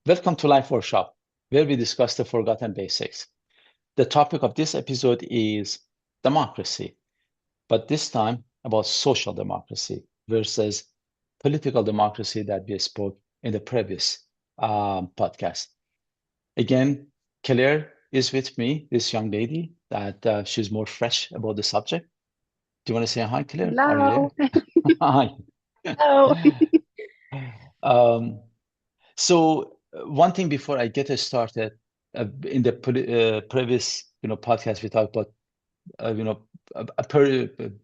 Welcome to Life Workshop, where we discuss the forgotten basics. The topic of this episode is democracy, but this time about social democracy versus political democracy that we spoke in the previous podcast. Again, Claire is with me, this young lady that she's more fresh about the subject. Do you want to say hi, Claire? Are you Hello. there? Hi. Hello. Um, So one thing before I get us started, in the previous podcast we talked about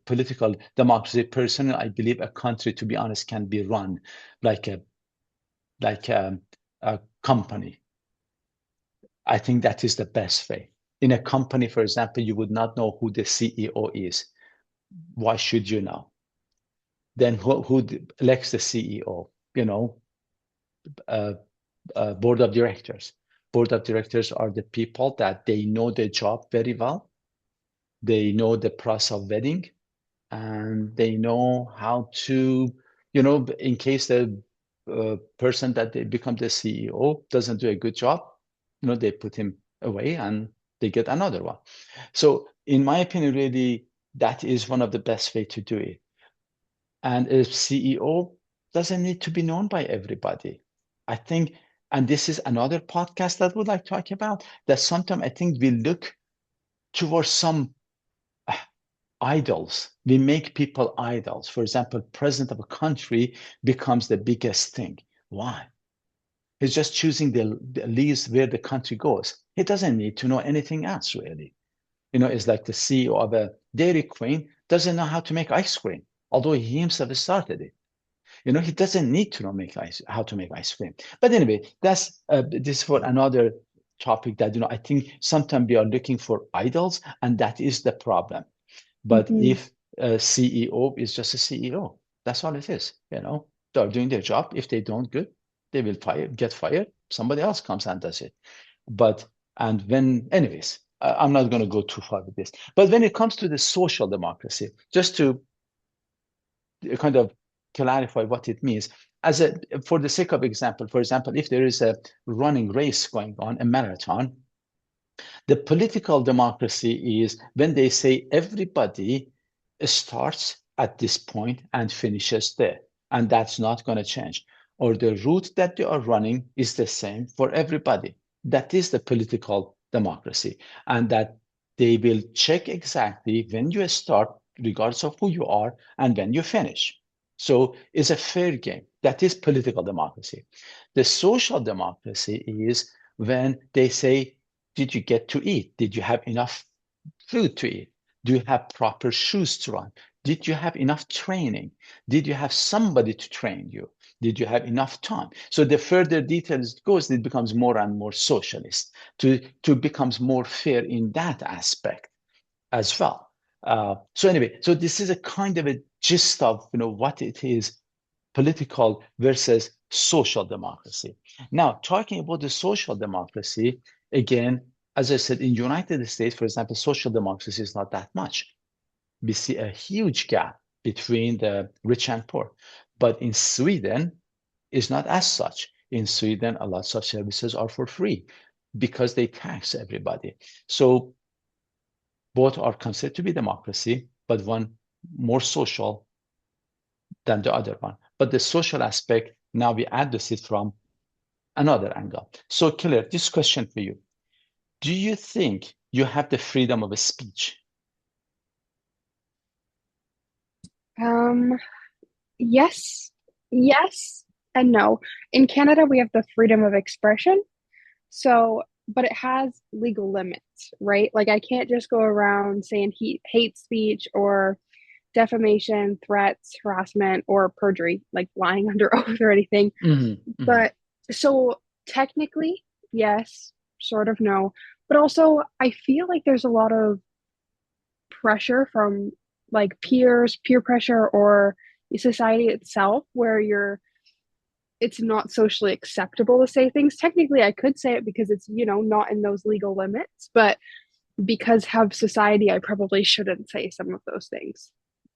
political democracy. Personally, I believe a country, to be honest, can be run like a company. I think that is the best way. In a company, for example, you would not know who the CEO is. Why should you know? Then who elects the CEO? Uh, Board of directors. Board of directors are the people that they know their job very well. They know the process of vetting, and they know how to, in case the person that they become the CEO doesn't do a good job, they put him away and they get another one. So, in my opinion, really, that is one of the best way to do it. And a CEO doesn't need to be known by everybody. I think, and this is another podcast that would like to talk about, that sometimes I think we look towards some uh, idols. We make people idols. For example, president of a country becomes the biggest thing. Why? He's just choosing the least where the country goes. He doesn't need to know anything else, really. It's like the CEO of a Dairy Queen doesn't know how to make ice cream, although he himself started it. He doesn't need to know how to make ice cream. But anyway, that's this for another topic that I think sometimes we are looking for idols, and that is the problem. But Mhm. if a CEO is just a CEO, that's all it is. They're doing their job. If they don't good, they will get fired. Somebody else comes and does it. But and when, anyways, I'm not going to go too far with this. But when it comes to the social democracy, just to kind of clarify what it means. For the sake of example, for example, if there is a running race going on, a marathon, the political democracy is when they say everybody starts at this point and finishes there, and that's not going to change. Or the route that they are running is the same for everybody. That is the political democracy, and that they will check exactly when you start, regardless of who you are, and when you finish. So it's a fair game. That is political democracy. The social democracy is when they say, did you get to eat? Did you have enough food to eat? Do you have proper shoes to run? Did you have enough training? Did you have somebody to train you? Did you have enough time? So the further details it goes, it becomes more and more socialist to becomes more fair in that aspect as well. So anyway, so this is a kind of a gist of what it is, political versus social democracy. Now, talking about the social democracy, again, as I said, in United States, for example, social democracy is not that much. We see a huge gap between the rich and poor. But in Sweden, it's not as such. In Sweden, a lot of services are for free because they tax everybody. So both are considered to be democracy, but one more social than the other one. But the social aspect, now we address it from another angle. So, Claire, this question for you. Do you think you have the freedom of speech? Um, yes, yes, and no. In Canada, we have the freedom of expression. So, but it has legal limits, right? Like I can't just go around saying hate speech or defamation, threats, harassment, or perjury, like lying under oath or anything. Hmm. Hmm. But so technically, yes, sort of no. But also, I feel like there's a lot of pressure from like peer pressure, or society itself, where it's not socially acceptable to say things. Technically, I could say it because it's, not in those legal limits, but because of society, I probably shouldn't say some of those things.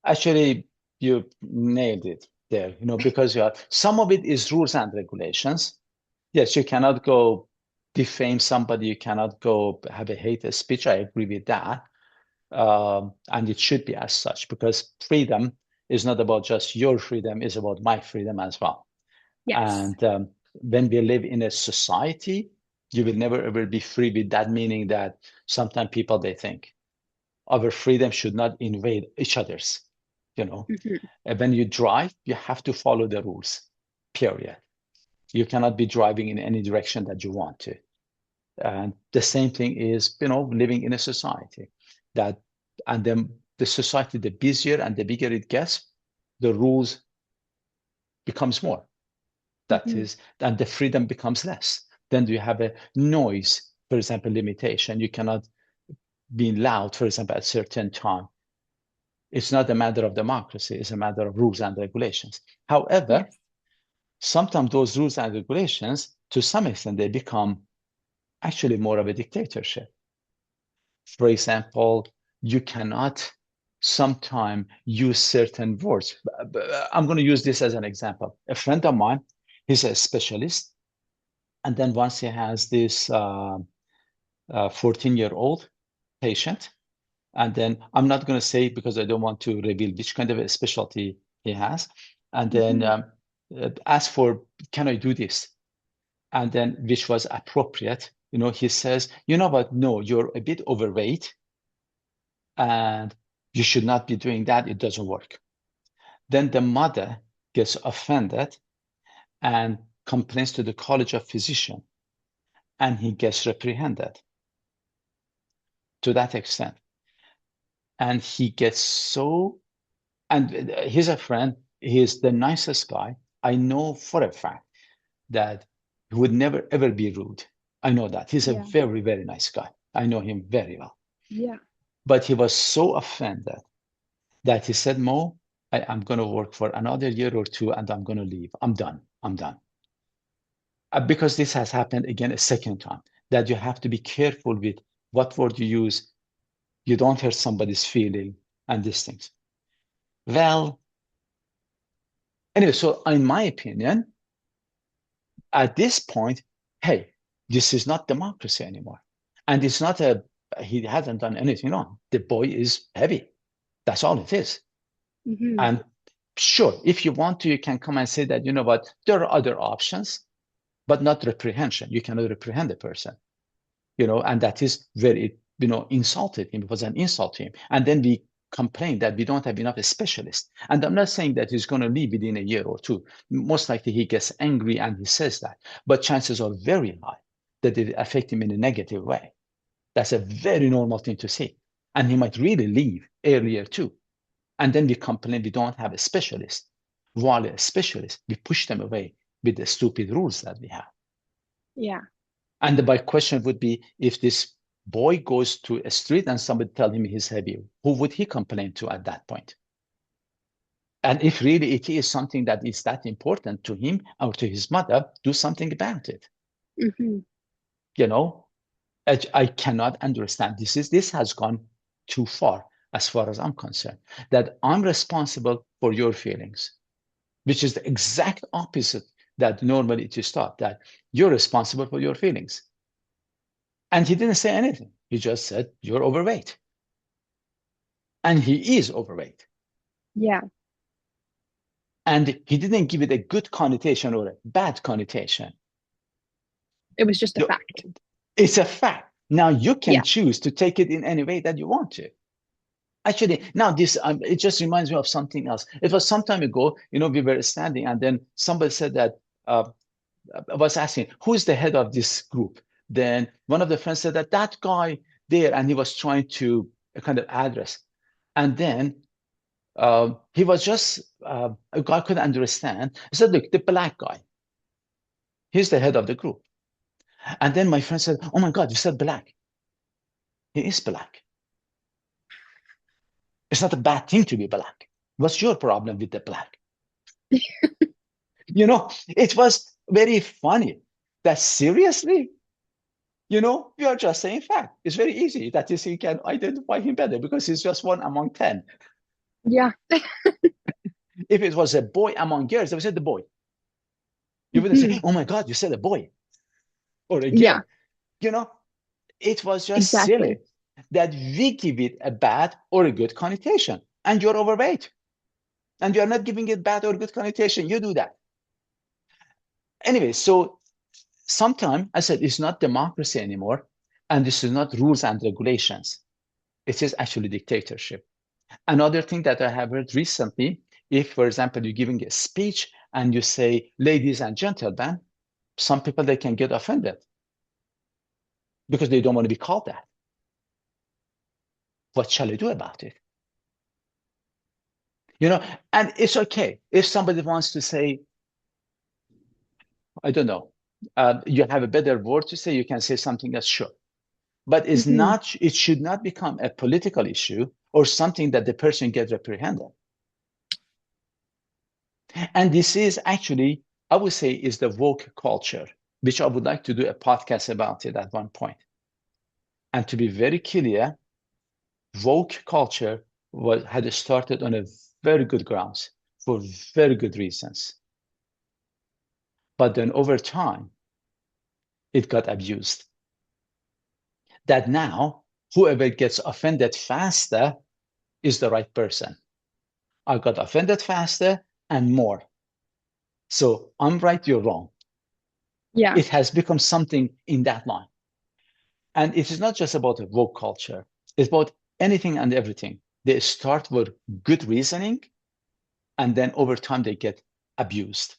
Actually, you nailed it there, because some of it is rules and regulations, Yes, you cannot go defame somebody. You cannot go have a hate speech. I agree with that. And it should be as such because freedom is not about just your freedom, it's about my freedom as well. Yes. And when we live in a society, you will never ever be free with that, meaning that sometimes people they think our freedom should not invade each other's. You know, Hmm. when you drive, you have to follow the rules, period. You cannot be driving in any direction that you want to. And the same thing is, living in a society that, and then the society, the busier and the bigger it gets, the rules becomes more. That Hmm. is, and the freedom becomes less. Then you have a noise, for example, limitation. You cannot be loud, for example, at a certain time. It's not a matter of democracy, it's a matter of rules and regulations. However, Yes. sometimes those rules and regulations, to some extent, they become actually more of a dictatorship. For example, you cannot sometimes use certain words. I'm going to use this as an example. A friend of mine, he's a specialist, and then once he has this 14-year-old patient, and then I'm not going to say because I don't want to reveal which kind of a specialty he has, and then Hmm. ask for, can I do this? And then which was appropriate. He says, you know what? No, you're a bit overweight and you should not be doing that. It doesn't work. Then the mother gets offended and complains to the College of Physicians, and he gets reprehended to that extent. And he gets so, and he's a friend, he's the nicest guy. I know for a fact that he would never ever be rude. I know that. He's a Yeah. very, very nice guy. I know him very well. Yeah. But he was so offended that he said, Mo, I'm going to work for another year or two and I'm going to leave. I'm done. I'm done. Because this has happened again a second time, that you have to be careful with what word you use. You don't hurt somebody's feeling and these things. Well, anyway, so in my opinion, at this point, hey, this is not democracy anymore. And it's not he hasn't done anything wrong. The boy is heavy. That's all it is. Hmm. And sure, if you want to, you can come and say that, you know what, there are other options, but not reprehension. You cannot reprehend a person, and that is very, insulted him. It was an insult to him. And then we complain that we don't have enough specialists. And I'm not saying that he's going to leave within a year or two. Most likely he gets angry and he says that. But chances are very high that it affect him in a negative way. That's a very normal thing to see. And he might really leave earlier too. And then we complain we don't have a specialist. While a specialist, we push them away with the stupid rules that we have. Yeah. And my question would be, if this boy goes to a street and somebody tell him he's heavy, who would he complain to at that point? And if really it is something that is that important to him or to his mother, do something about it. Hmm. You know, I cannot understand. This has gone too far as I'm concerned, that I'm responsible for your feelings, which is the exact opposite that normally it is thought, that you're responsible for your feelings. And he didn't say anything. He just said, you're overweight. And he is overweight. Yeah. And he didn't give it a good connotation or a bad connotation. It was just a You- fact. It's a fact. Now you can Yeah. choose to take it in any way that you want to. Actually, now this it just reminds me of something else. It was some time ago, we were standing, and then somebody said that I was asking, who's the head of this group? Then one of the friends said that guy there, and he was trying to kind of address. And then he was just a guy couldn't understand. He said, "Look, the black guy, he's the head of the group." And then my friend said, "Oh my God, you said black. He is black. It's not a bad thing to be black. What's your problem with the black?" It was very funny. That seriously, we are just saying fact. It's very easy that you can identify him better because he's just one among 10. Yeah. If it was a boy among girls, they would say the boy. You wouldn't say, Hmm. "Oh my God, you said a boy." or Yeah, again. You know, it was just silly exactly. that we give it a bad or a good connotation. And you're overweight. And you're not giving it bad or good connotation. You do that. Anyway, so sometimes I said it's not democracy anymore. And this is not rules and regulations. It is actually dictatorship. Another thing that I have heard recently, if, for example, you're giving a speech and you say, ladies and gentlemen, some people, they can get offended because they don't want to be called that. What shall I do about it? You know, and it's okay if somebody wants to say, I don't know, you have a better word to say, you can say something else, sure. But it's Hmm. not, it should not become a political issue or something that the person gets reprehended. And this is actually, I would say, is the woke culture, which I would like to do a podcast about it at one point. And to be very clear, woke culture had started on a very good grounds for very good reasons. But then over time, it got abused. That now, whoever gets offended faster is the right person. I got offended faster and more. So I'm right, you're wrong. Yeah. It has become something in that line. And it is not just about a woke culture, it's about anything and everything. They start with good reasoning, and then over time they get abused.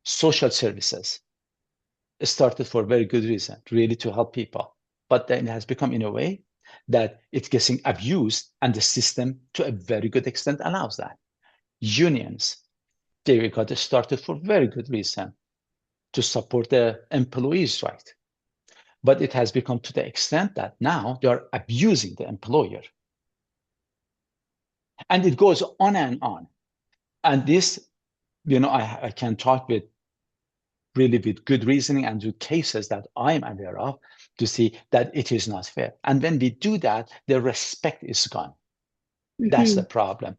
Social services started for a very good reason, really to help people. But then it has become in a way that it's getting abused, and the system, to a very good extent, allows that. Unions, they got started for very good reason to support the employees' right. But it has become to the extent that now they are abusing the employer. And it goes on and on. And this, I can talk with really with good reasoning and with cases that I'm aware of to see that it is not fair. And when we do that, the respect is gone. That's the Hmm. problem.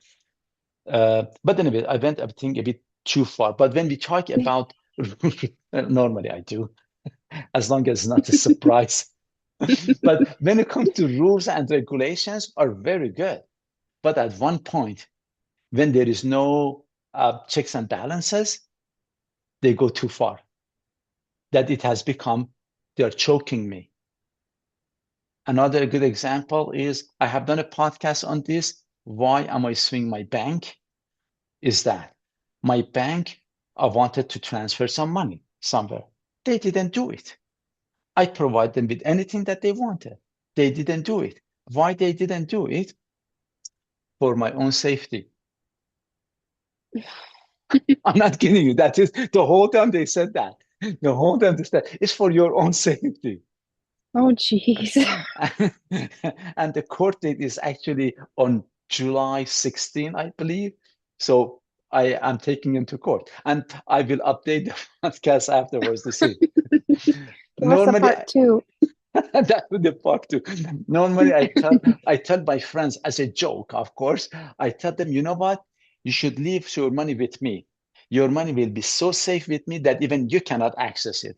But anyway, I went, I think, a bit too far. But when we talk about, normally I do, as long as it's not a surprise. But when it comes to rules and regulations are very good. But at one point, when there is no checks and balances, they go too far. That it has become, they're choking me. Another good example is I have done a podcast on this. Why am I suing my bank? Is that my bank, I wanted to transfer some money somewhere. They didn't do it. I provide them with anything that they wanted. They didn't do it. Why they didn't do it? For my own safety. I'm not kidding you. That is the whole time they said that. The whole time they said it's for your own safety. Oh, jeez. And the court date is actually on July 16, I believe. So I am taking him to court, and I will update the podcast afterwards to see. What's the Normally, part two? that would be part two. Normally, I tell my friends as a joke, of course. I tell them, you know what? You should leave your money with me. Your money will be so safe with me that even you cannot access it.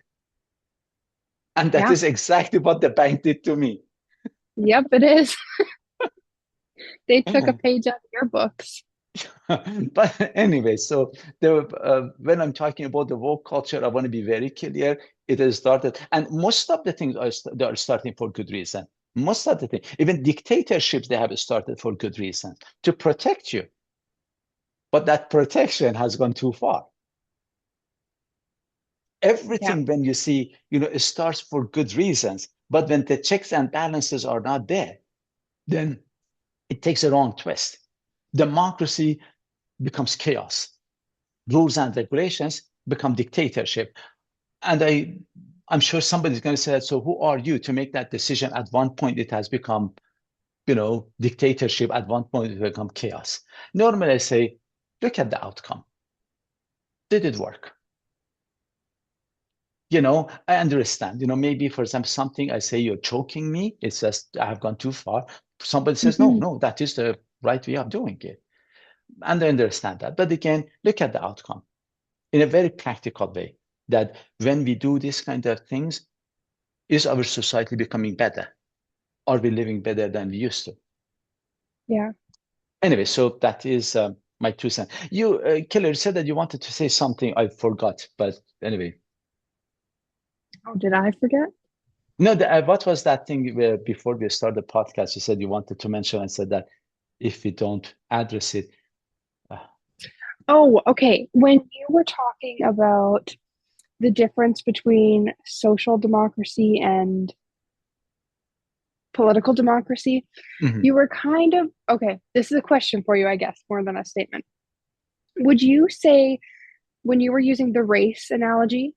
And that Yeah. is exactly what the bank did to me. Yep, it is. They took a page out of your books. But anyway, so when I'm talking about the woke culture, I want to be very clear. It has started, and most of the things they are starting for good reason. Most of the things, even dictatorships, they have started for good reason to protect you. But that protection has gone too far. Yeah. Everything, when you see, it starts for good reasons. But when the checks and balances are not there, then it takes a wrong twist. Democracy becomes chaos. Rules and regulations become dictatorship. And I'm sure somebody's going to say, so who are you to make that decision? At one point, it has become, dictatorship. At one point, it become chaos. Normally, I say, look at the outcome. Did it work? I understand. Maybe, for example, something I say, you're choking me. It's just, I have gone too far. Somebody says, no, Hmm. no, that is the right way of doing it. And I understand that. But again, look at the outcome in a very practical way, that when we do these kind of things, Is our society becoming better? Are we living better than we used to? Yeah. Anyway, so that is my 2 cents. You, Keller, said that you wanted to say something. I forgot, but anyway. Oh, did I forget? No, what was that thing where before we started the podcast, you said you wanted to mention and said that if we don't address it, uh, Oh, okay. When you were talking about the difference between social democracy and political democracy, mhm. you were kind of, okay, this is a question for you, I guess, more than a statement. Would you say, when you were using the race analogy,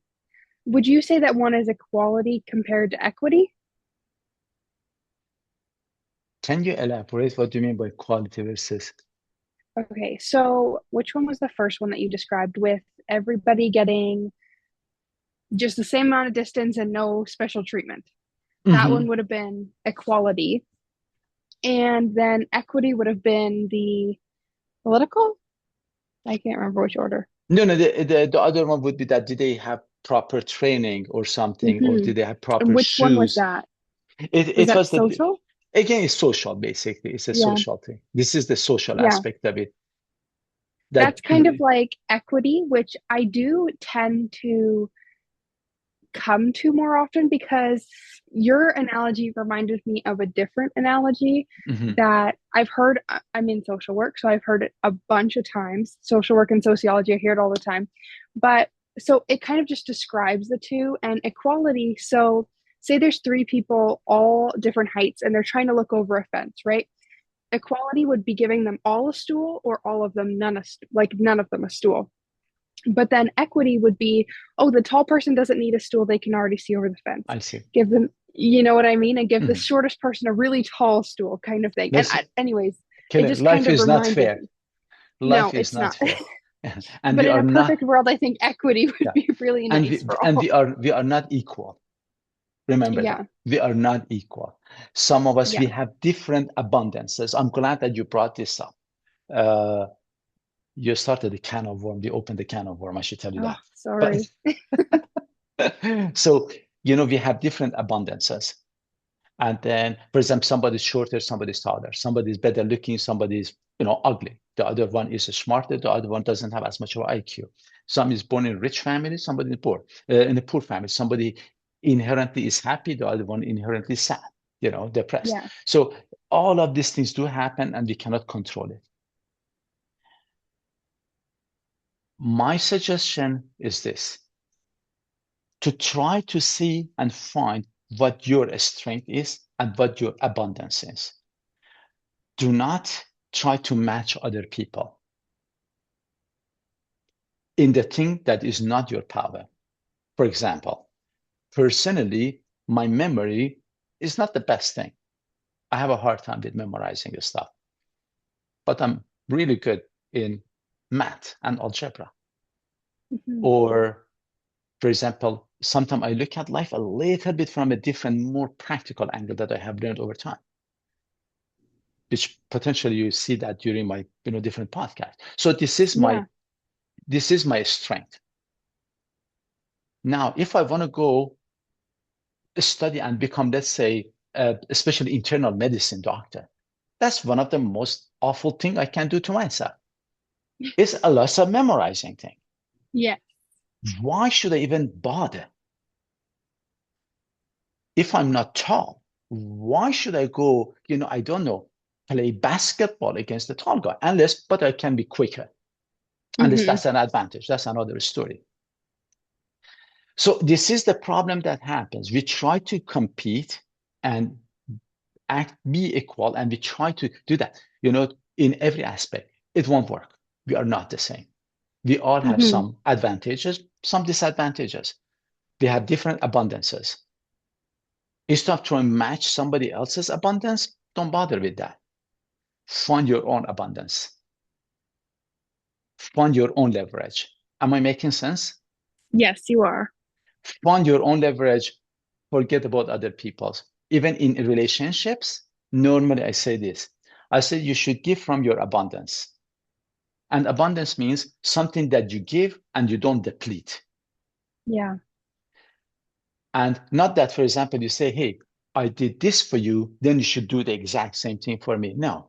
would you say that one is equality compared to equity? Can you elaborate what do you mean by quality versus? Okay, so which one was the first one that you described with everybody getting just the same amount of distance and no special treatment? That one Mhm. would have been equality. And then equity would have been the political? I can't remember which order. No, no, the other one would be that did they have proper training or something, or Hmm. did they have And proper which one was shoes? that? Was It that was the social? again, it's social basically. It's a Yeah, social thing. This is the social yeah. aspect of it. That's That kind of like equity, which I do tend to come to more often because your analogy reminded me of a different analogy Mhm. that I've heard. I'm in social work, so I've heard it a bunch of times. Social work and sociology, I hear it all the time. But so it kind of just describes the two and equality. So, say there's three people, all different heights, and they're trying to look over a fence, right? Equality would be giving them all a stool or all of them none of them a stool. But then equity would be, oh, the tall person doesn't need a stool, they can already see over the fence. I see. Give them, you know what I mean? And give the Mhm. shortest person a really tall stool kind of thing. And Listen, anyways, it Keller, just kind life of is not reminded fair. me. No, Life is it's not not. fair. And But we in are a not, perfect world, I think equity would yeah. be really And nice for all. we are not equal. Remember that. Yeah, We are not equal. Some of us, yeah. we have different abundances. I'm glad that you brought this up. Uh, you started the can of worm. You opened the can of worm. I should tell you Oh, that. But sorry. so, we have different abundances. And then, for example, somebody's shorter, somebody's taller, somebody's better looking, somebody's, ugly. The other one is smarter, the other one doesn't have as much of IQ. Some is born in a rich family, somebody in a poor family. Somebody inherently is happy, the other one inherently sad, depressed. Yeah. So all of these things do happen and we cannot control it. My suggestion is this: to try to see and find what your strength is and what your abundance is. Do not try to match other people in the thing that is not your power. For example, personally, my memory is not the best thing. I have a hard time with memorizing the stuff, but I'm really good in math and algebra. Hmm. Or, for example, sometimes I look at life a little bit from a different, more practical angle that I have learned over time, which potentially you see that during my different podcasts. So Yeah. this is my strength. Now, if I want to go study and become, let's say, especially internal medicine doctor, that's one of the most awful thing I can do to myself. It's a lot of memorizing thing. Yeah. Why should I even bother? If I'm not tall, why should I go, I don't know, play basketball against the tall guy? But I can be quicker. Unless Hmm. that's an advantage. That's another story. So this is the problem that happens. We try to compete and be equal, and we try to do that, in every aspect. It won't work. We are not the same. We all have Hmm. some advantages, some disadvantages. We have different abundances. Instead of trying to match somebody else's abundance, don't bother with that. Find your own abundance. Find your own leverage. Am I making sense? Yes, you are. Find your own leverage. Forget about other people's. Even in relationships, normally I say this. I say you should give from your abundance. And abundance means something that you give and you don't deplete. Yeah. And not that, for example, you say, hey, I did this for you, then you should do the exact same thing for me. No.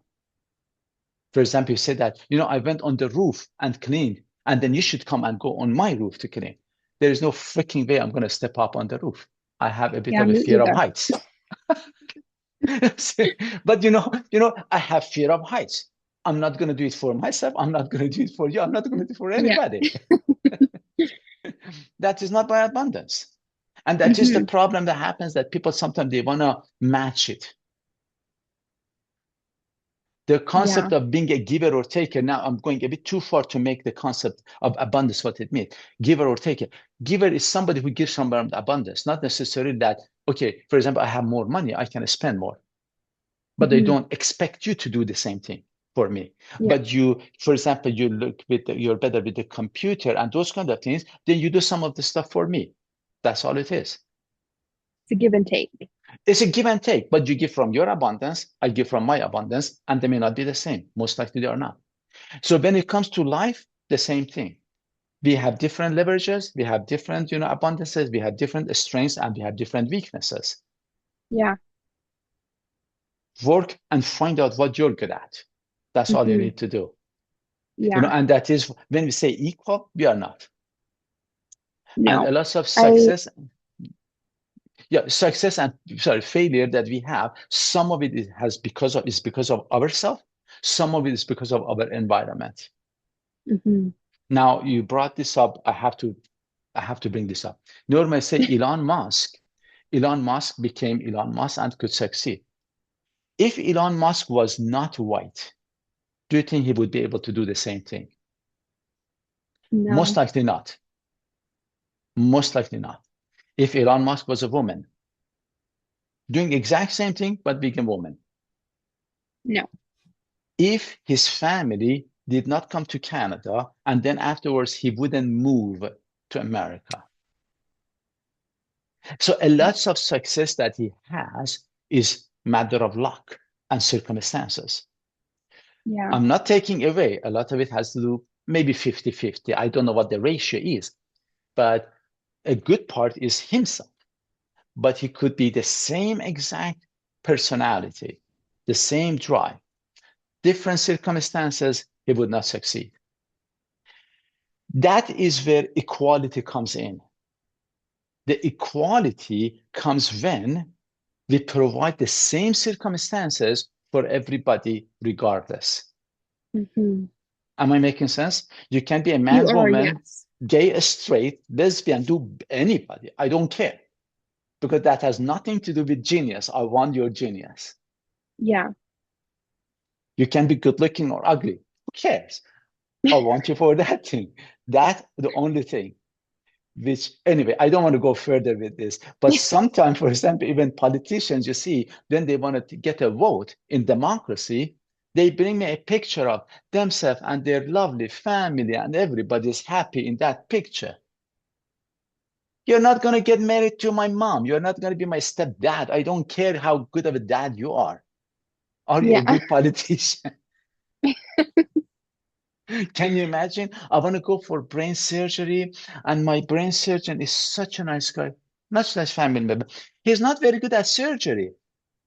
For example, you say that, I went on the roof and cleaned, and then you should come and go on my roof to clean. There is no freaking way I'm going to step up on the roof. I have a bit Yeah, of a me fear of either. heights. But I have fear of heights. I'm not going to do it for myself. I'm not going to do it for you. I'm not going to do it for Yeah. anybody. That is not by abundance. And that's just the Hmm. problem that happens, that people sometimes they want to match it. The Yeah. concept of being a giver or taker, now I'm going a bit too far to make the concept of abundance what it means. Giver or taker. Giver is somebody who gives from abundance, not necessarily that, okay, for example, I have more money, I can spend more. But I Hmm. don't expect you to do the same thing for me. Yeah. But you, for example, you're better with the computer and those kind of things, then you do some of the stuff for me. That's all it is. It's a give and take. It's a give and take, but you give from your abundance, I give from my abundance, and they may not be the same. Most likely they are not. So when it comes to life, the same thing. We have different leverages, we have different, abundances, we have different strengths, and we have different weaknesses. Yeah. Work and find out what you're good at. That's all you Hmm. need to do. Yeah. And that is when we say equal, we are not. And No. a lot of I success, yeah, success and failure that we have, some of it is because of ourselves, some of it is because of our environment. hmm Now you brought this up, I have to bring this up. Normally say Elon Musk became Elon Musk and could succeed. If Elon Musk was not white, do you think he would be able to do the same thing? Most no. likely not. Most likely not. If Elon Musk was a woman, doing exact same thing, but being a woman. No. If his family did not come to Canada and then afterwards he wouldn't move to America. So a lot of success that he has is matter of luck and circumstances. Yeah. I'm not taking away, a lot of it has to do maybe 50-50. I don't know what the ratio is, but a good part is himself. But he could be the same exact personality, the same drive, different circumstances, he would not succeed. That is where equality comes in. The equality comes when we provide the same circumstances for everybody, regardless. Hmm. Am I making sense? You can be a You man, are, woman, yes. gay, straight, lesbian, do anybody. I don't care because that has nothing to do with genius. I want your genius. Yeah. You can be good looking or ugly. Who cares? I want you for that thing. That's the only thing. Which, anyway, I don't want to go further with this, but sometimes, for example, even politicians, you see, when they want to get a vote in democracy, they bring me a picture of themselves and their lovely family, and everybody's happy in that picture. You're not going to get married to my mom. You're not going to be my stepdad. I don't care how good of a dad you are. Are you a Yeah. good politician? Can you imagine? I want to go for brain surgery, and my brain surgeon is such a nice guy, not nice family member. He's not very good at surgery,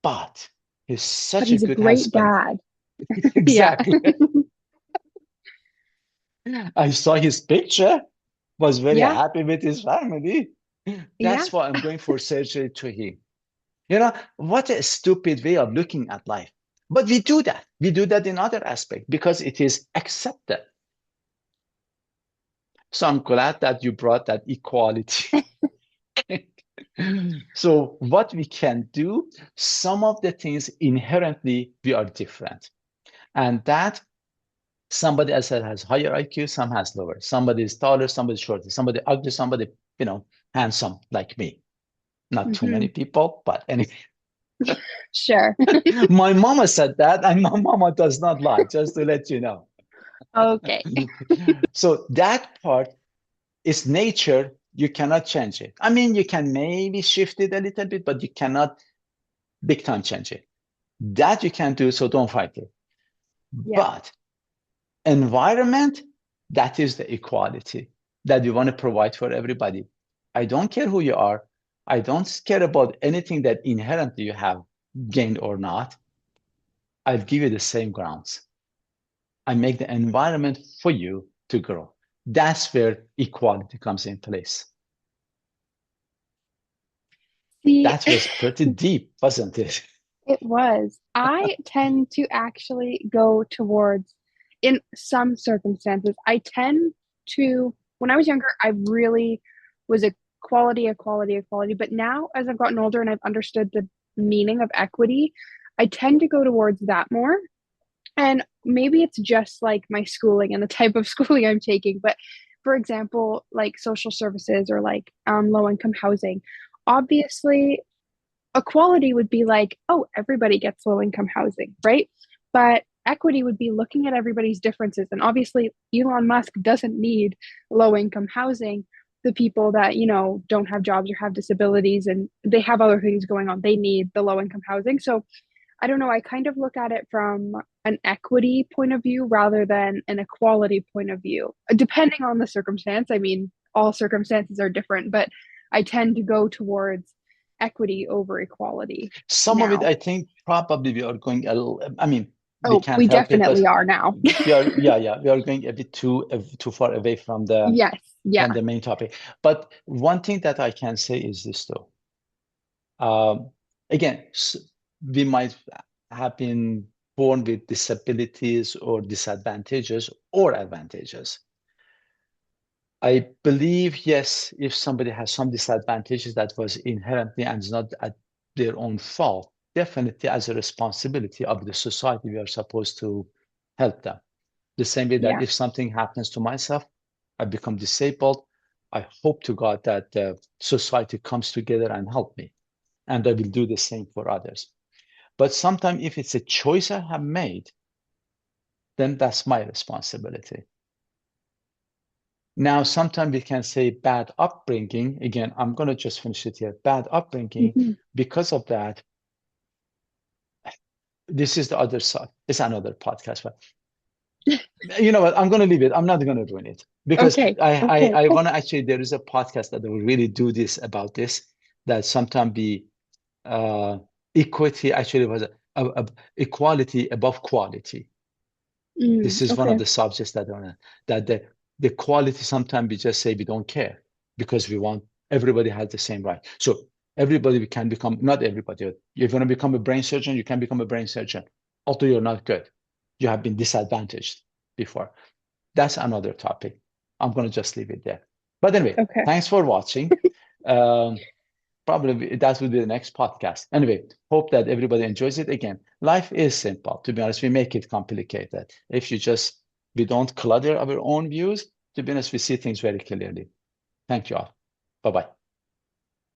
but he's But such a he's a good great husband. dad. Yeah. Exactly. I saw his picture, was very Yeah. happy with his family. Yeah. That's why I'm going for surgery to him. What a stupid way of looking at life. But we do that. We do that in other aspects because it is accepted. So I'm glad that you brought that equality. So what we can do, some of the things inherently we are different. And that somebody else has higher IQ, some has lower. Somebody is taller, somebody shorter, somebody ugly, somebody, handsome like me. Not too Hmm. many people, but anyway. Sure. My mama said that, and my mama does not lie, just to let you know. Okay. So that part is nature. You cannot change it. I mean, you can maybe shift it a little bit, but you cannot big time change it. That you can do, so don't fight it. Yeah. But environment, that is the equality that we want to provide for everybody. I don't care who you are. I don't care about anything that inherently you have gained or not. I'll give you the same grounds. I make the environment for you to grow. That's where equality comes in place. See, That was pretty deep, wasn't it? it was. I tend to actually go towards, in some circumstances, I tend to, when I was younger, I really was equality, equality, equality. But now, as I've gotten older and I've understood the meaning of equity, I tend to go towards that more. And maybe it's just like my schooling and the type of schooling I'm taking. But for example, like social services or like low income housing, obviously equality would be like, oh, everybody gets low income housing, right? But equity would be looking at everybody's differences. And obviously, Elon Musk doesn't need low income housing. The people that, don't have jobs or have disabilities and they have other things going on, they need the low income housing. So I don't know. I kind of look at it from an equity point of view rather than an equality point of view, depending on the circumstance. I mean, all circumstances are different, but I tend to go towards equity over equality Some of it, now. I think, probably we are going a little, I mean, we Oh, can't we help it, but definitely are now. we are going a bit too far away Yes. from Yeah. the main topic. But one thing that I can say is this, though. Again, we might have been born with disabilities or disadvantages or advantages. I believe, yes, if somebody has some disadvantages that was inherently and is not at their own fault, definitely as a responsibility of the society, we are supposed to help them. The same way that Yeah. if something happens to myself, I become disabled, I hope to God that the society comes together and help me. And I will do the same for others. But sometimes if it's a choice I have made, then that's my responsibility. Now, sometimes we can say bad upbringing. Again, I'm going to just finish it here. Bad upbringing. Hmm. Because of that, this is the other side. It's another podcast, but you know what? I'm going to leave it. I'm not going to ruin it because Okay. Okay. I want to actually, there is a podcast that will really do this about this, that sometimes the equity actually was equality above quality. This is one of Okay. the subjects that the quality sometimes we just say we don't care because we want everybody has the same right. So everybody can become, not everybody. If you want to become a brain surgeon, you can become a brain surgeon. Although you're not good, you have been disadvantaged before. That's another topic. I'm going to just leave it there. But anyway, Okay. thanks for watching. Um, Probably that will be the next podcast. Anyway, hope that everybody enjoys it. Again, life is simple. To be honest, we make it complicated. If you just, we don't clutter our own views, to be honest, we see things very clearly. Thank you all. Bye-bye.